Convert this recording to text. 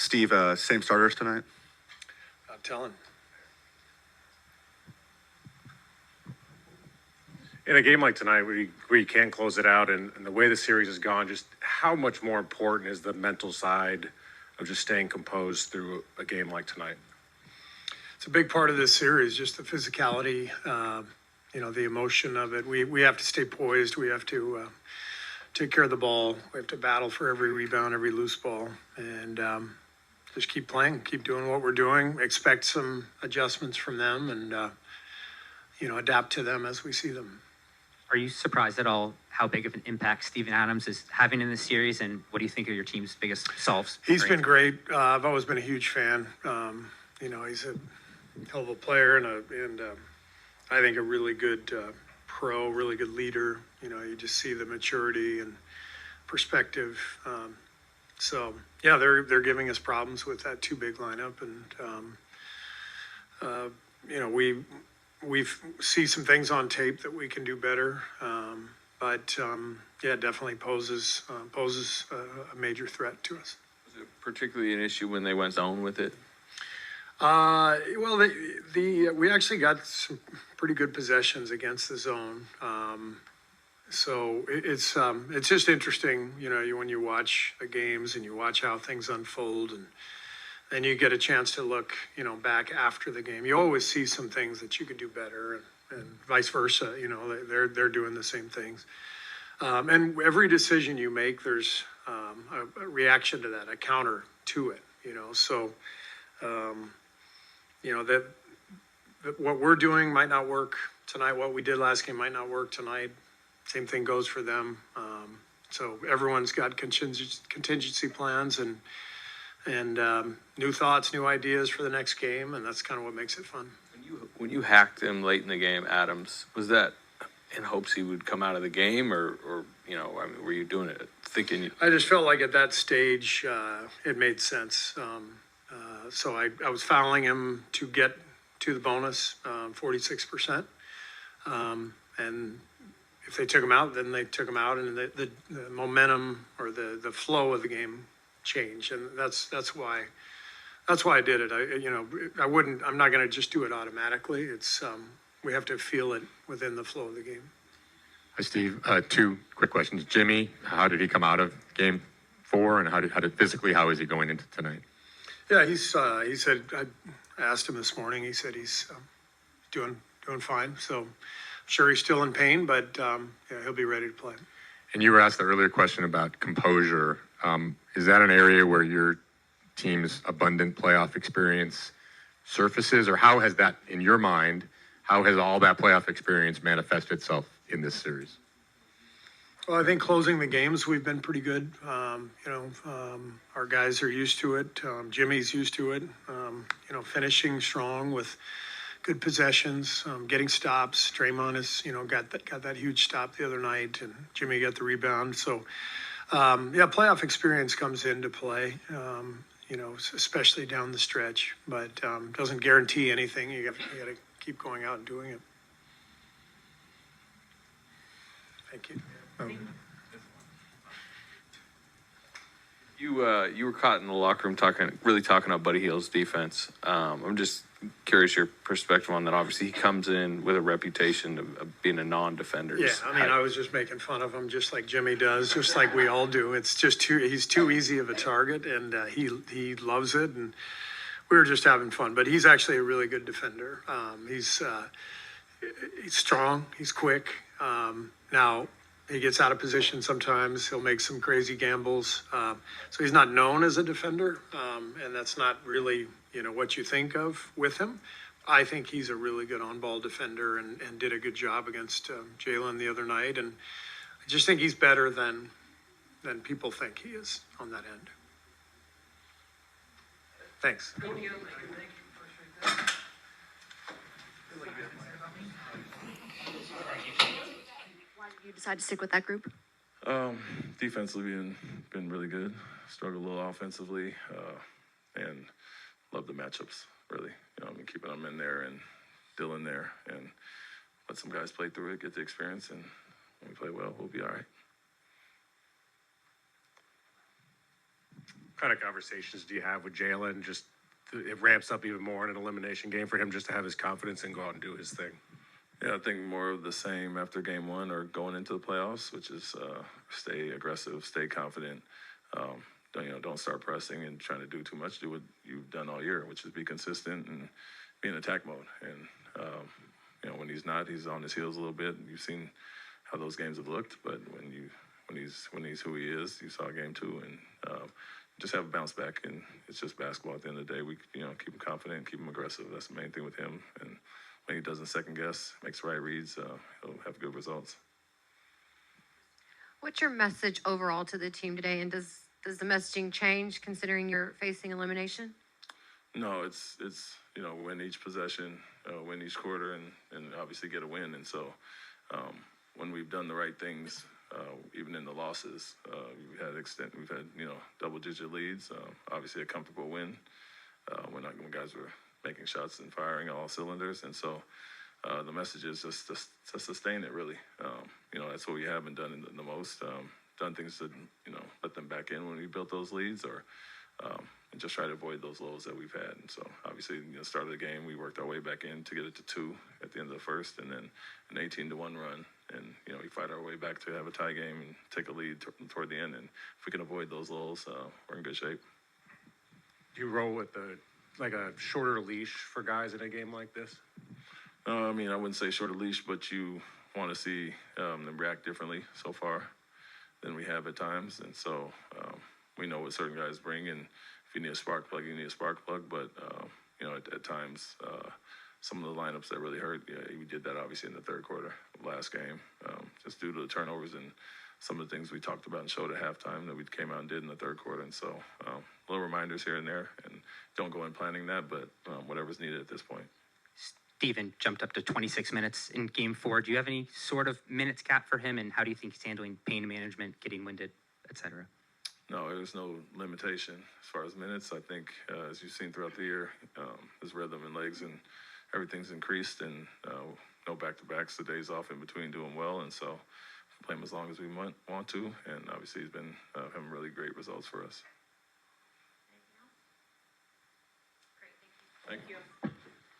Steve, same starters tonight? Not telling. In a game like tonight, where you can't close it out, and the way the series has gone, just how much more important is the mental side of just staying composed through a game like tonight? It's a big part of this series, just the physicality, the emotion of it. We have to stay poised. We have to take care of the ball. We have to battle for every rebound, every loose ball, and just keep playing, keep doing what we're doing. Expect some adjustments from them, and adapt to them as we see them. Are you surprised at all how big of an impact Steven Adams is having in this series, and what do you think are your team's biggest solves? He's been great. I've always been a huge fan. He's a hell of a player and I think a really good pro, really good leader. You just see the maturity and perspective. They're giving us problems with that too big lineup, and we see some things on tape that we can do better. It definitely poses a major threat to us. Was it particularly an issue when they went zone with it? We actually got some pretty good possessions against the zone. So it's just interesting, when you watch the games and you watch how things unfold, and then you get a chance to look, back after the game. You always see some things that you could do better, and vice versa. They're doing the same things. And every decision you make, there's a reaction to that, a counter to it. That what we're doing might not work tonight. What we did last game might not work tonight. Same thing goes for them. So everyone's got contingency plans and new thoughts, new ideas for the next game, and that's kind of what makes it fun. When you hacked him late in the game, Adams, was that in hopes he would come out of the game, or were you doing it thinking? I just felt like at that stage it made sense. So I was fouling him to get to the bonus, 46%. And if they took him out, then they took him out, and the momentum or the flow of the game changed, and that's why I did it. I'm not going to just do it automatically. It's we have to feel it within the flow of the game. Hi, Steve. Two quick questions. Jimmy, how did he come out of game 4, and how is he going into tonight? Yeah, he said, I asked him this morning, he said he's doing fine. So I'm sure he's still in pain, but he'll be ready to play. And you were asked the earlier question about composure. Is that an area where your team's abundant playoff experience surfaces, or how has that, in your mind, how has all that playoff experience manifested itself in this series? Well, I think closing the games, we've been pretty good. Our guys are used to it. Jimmy's used to it. Finishing strong with good possessions, getting stops. Draymond has, got that huge stop the other night, and Jimmy got the rebound. So, playoff experience comes into play, especially down the stretch, but doesn't guarantee anything. You got to keep going out and doing it. Thank you. You were caught in the locker room talking about Buddy Hield's defense. I'm just curious your perspective on that. Obviously, he comes in with a reputation of being a non-defender. Yeah, I was just making fun of him, just like Jimmy does, just like we all do. It's just he's too easy of a target, and he loves it, and we were just having fun. But he's actually a really good defender. He's strong. He's quick. Now, he gets out of position sometimes. He'll make some crazy gambles. So he's not known as a defender, and that's not really, what you think of with him. I think he's a really good on-ball defender and did a good job against Jalen the other night. And I just think he's better than people think he is on that end. Thanks. You decide to stick with that group? Defensively been really good. Struggled a little offensively, and love the matchups, really. Keeping them in there and Dylan there, and let some guys play through it, get the experience, and when we play well, we'll be all right. kind of conversations do you have with Jalen? Just it ramps up even more in an elimination game for him just to have his confidence and go out and do his thing. Yeah, I think more of the same after game one or going into the playoffs, which is stay aggressive, stay confident. Don't start pressing and trying to do too much. Do what you've done all year, which is be consistent and be in attack mode. And when he's not, he's on his heels a little bit. You've seen how those games have looked, but when he's who he is, you saw game two, and just have a bounce back. And it's just basketball at the end of the day. We keep him confident, keep him aggressive. That's the main thing with him. And when he doesn't second guess, makes the right reads, he'll have good results. What's your message overall to the team today, and does the messaging change considering you're facing elimination? No, it's win each possession, win each quarter, and obviously get a win. And so when we've done the right things, even in the losses, we've had double-digit leads. Obviously a comfortable win when guys were making shots and firing all cylinders. And so the message is just to sustain it, really. That's what we haven't done the most. Done things to let them back in when we built those leads, or and just try to avoid those lows that we've had. And so obviously, start of the game, we worked our way back in to get it to 2 at the end of the first, and then an 18-1 run. And we fight our way back to have a tie game and take a lead toward the end. And if we can avoid those lows, we're in good shape. Do you roll with a shorter leash for guys in a game like this? I wouldn't say shorter leash, but you want to see them react differently so far than we have at times. And so we know what certain guys bring, and if you need a spark plug, you need a spark plug. But, at times, some of the lineups that really hurt, we did that obviously in the third quarter of last game, just due to the turnovers and some of the things we talked about and showed at halftime that we came out and did in the third quarter. And so little reminders here and there, and don't go in planning that, but whatever's needed at this point. Steven jumped up to 26 minutes in game 4. Do you have any sort of minutes cap for him, and how do you think he's handling pain management, getting winded, etc.? No, there's no limitation as far as minutes. I think, as you've seen throughout the year, his rhythm and legs and everything's increased, and no back-to-backs, the days off in between doing well. And so play him as long as we want to, and obviously he's been having really great results for us. Great, thank you. Thank you.